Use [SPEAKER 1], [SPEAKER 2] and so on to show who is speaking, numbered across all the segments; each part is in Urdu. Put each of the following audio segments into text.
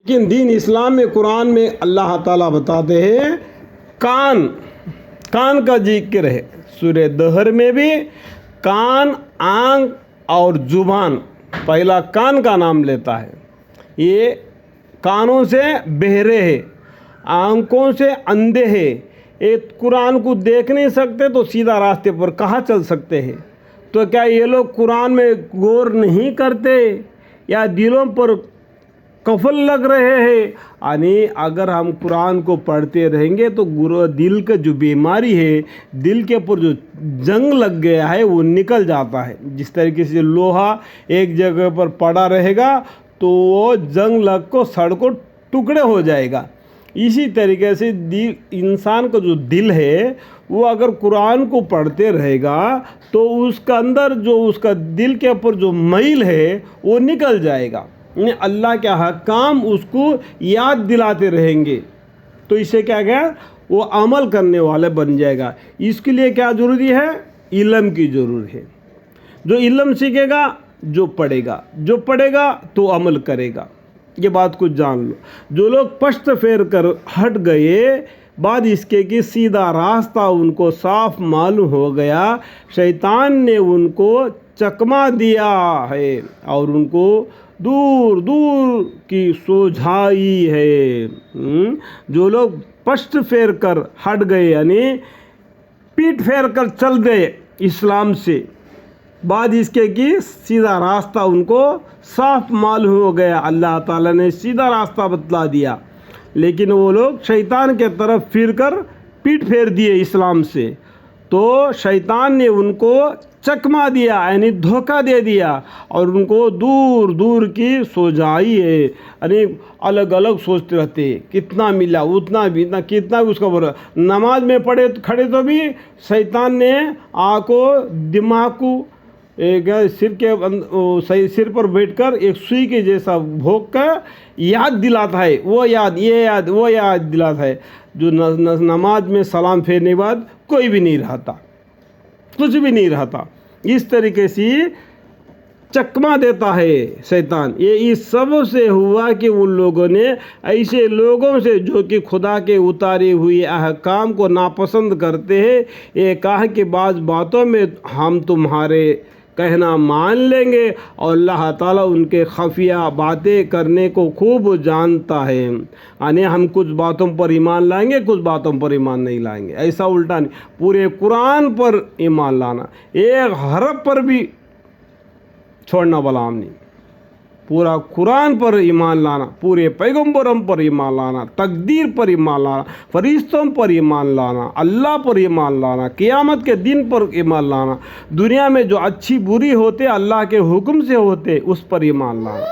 [SPEAKER 1] لیکن دین اسلام میں قرآن میں اللہ تعالیٰ بتاتے ہیں کان کا ذکر ہے. سورہ دہر میں بھی کان، آنکھ اور زبان، پہلا کان کا نام لیتا ہے. یہ کانوں سے بہرے ہیں، آنکھوں سے اندھے ہیں. یہ قرآن کو دیکھ نہیں سکتے تو سیدھا راستے پر کہاں چل سکتے ہیں؟ تو کیا یہ لوگ قرآن میں غور نہیں کرتے یا دلوں پر قفل لگ رہے ہیں؟ یعنی اگر ہم قرآن کو پڑھتے رہیں گے تو دل کا جو بیماری ہے، دل کے اوپر جو جنگ لگ گیا ہے وہ نکل جاتا ہے. جس طریقے سے لوہا ایک جگہ پر پڑا رہے گا تو وہ جنگ لگ کو سڑ کو ٹکڑے ہو جائے گا. اسی طریقے سے انسان کا جو دل ہے وہ اگر قرآن کو پڑھتے رہے گا تو اس کا اندر جو اس کا دل کے اوپر جو میل ہے وہ نکل جائے گا. اللہ کے حکام اس کو یاد دلاتے رہیں گے تو اسے کیا گیا وہ عمل کرنے والے بن جائے گا. اس کے لیے کیا ضروری ہے؟ علم کی ضرورت ہے. جو علم سیکھے گا، جو پڑھے گا تو عمل کرے گا. یہ بات کو جان لو. جو لوگ پشت پھیر کر ہٹ گئے بعد اس کے کہ سیدھا راستہ ان کو صاف معلوم ہو گیا، شیطان نے ان کو چکما دیا ہے اور ان کو دور دور کی سوجھائی ہے. جو لوگ پشت پھیر کر ہٹ گئے یعنی پیٹ پھیر کر چل گئے اسلام سے، بعد اس کے کہ سیدھا راستہ ان کو صاف معلوم ہو گیا، اللہ تعالیٰ نے سیدھا راستہ بتلا دیا، لیکن وہ لوگ شیطان کے طرف پھر کر پیٹ پھیر دیے اسلام سے، تو شیطان نے ان کو چکما دیا یعنی دھوکہ دے دیا اور ان کو دور دور کی سوجھائی ہے. یعنی الگ الگ سوچتے رہتے ہیں کتنا ملا اتنا بھی کتنا بھی اس کا برا. نماز میں کھڑے تو بھی شیطان نے آنکھوں دماغ کو سر پر بیٹھ کر ایک سوئی کے جیسا بھوک کر یاد دلاتا ہے، وہ یاد دلاتا ہے. جو نماز میں سلام پھیرنے کے بعد کوئی بھی نہیں رہتا، کچھ بھی نہیں رہتا. اس طریقے سے چکما دیتا ہے شیطان. یہ اس سب سے ہوا کہ ان لوگوں نے ایسے لوگوں سے جو کہ خدا کے اتارے ہوئے احکام کو ناپسند کرتے ہیں، یہ کہا کہ بعض باتوں میں ہم تمہارے کہنا مان لیں گے اور اللہ تعالیٰ ان کے خفیہ باتیں کرنے کو خوب جانتا ہے. یعنی ہم کچھ باتوں پر ایمان لائیں گے، کچھ باتوں پر ایمان نہیں لائیں گے. ایسا الٹا نہیں، پورے قرآن پر ایمان لانا، ایک حرف پر بھی چھوڑنا بلام نہیں. پورا قرآن پر ایمان لانا، پورے پیغمبروں پر ایمان لانا، تقدیر پر ایمان لانا، فرشتوں پر ایمان لانا، اللہ پر ایمان لانا، قیامت کے دن پر ایمان لانا، دنیا میں جو اچھی بری ہوتے اللہ کے حکم سے ہوتے اس پر ایمان لانا.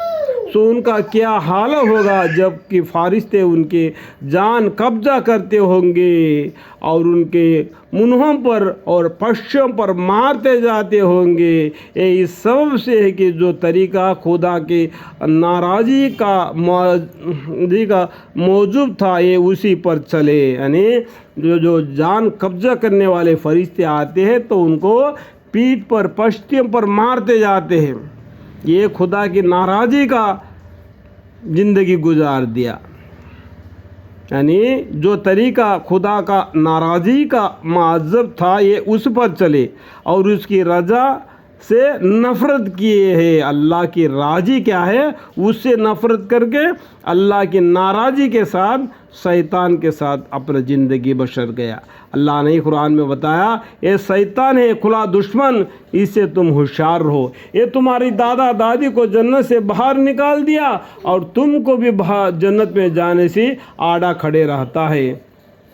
[SPEAKER 1] سو ان کا کیا حال ہوگا جب کہ فرشتے ان کے جان قبضہ کرتے ہوں گے اور ان کے منہوں پر اور پشوں پر مارتے جاتے ہوں گے. یہ اس سبب سے ہے کہ جو طریقہ خدا کے ناراضی کا موجود تھا یہ اسی پر چلے. یعنی جو جان قبضہ کرنے والے فرشتے آتے ہیں تو ان کو پیٹھ پر پشتوں پر مارتے جاتے ہیں. یہ خدا کی ناراضی کا زندگی گزار دیا. یعنی جو طریقہ خدا کا ناراضی کا معذب تھا یہ اس پر چلے اور اس کی رضا سے نفرت کیے ہیں. اللہ کی راضی کیا ہے اس سے نفرت کر کے اللہ کی ناراضی کے ساتھ شیطان کے ساتھ اپنا زندگی بسر گیا. اللہ نے قرآن میں بتایا یہ شیطان ہے کھلا دشمن، اس سے تم ہوشیار رہو. یہ تمہاری دادا دادی کو جنت سے باہر نکال دیا اور تم کو بھی جنت میں جانے سے آڑا کھڑے رہتا ہے.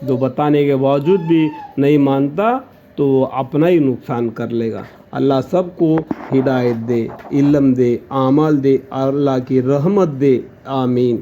[SPEAKER 1] جو بتانے کے باوجود بھی نہیں مانتا تو وہ اپنا ہی نقصان کر لے گا. اللہ سب کو ہدایت دے، علم دے، اعمال دے، اللہ کی رحمت دے. آمین.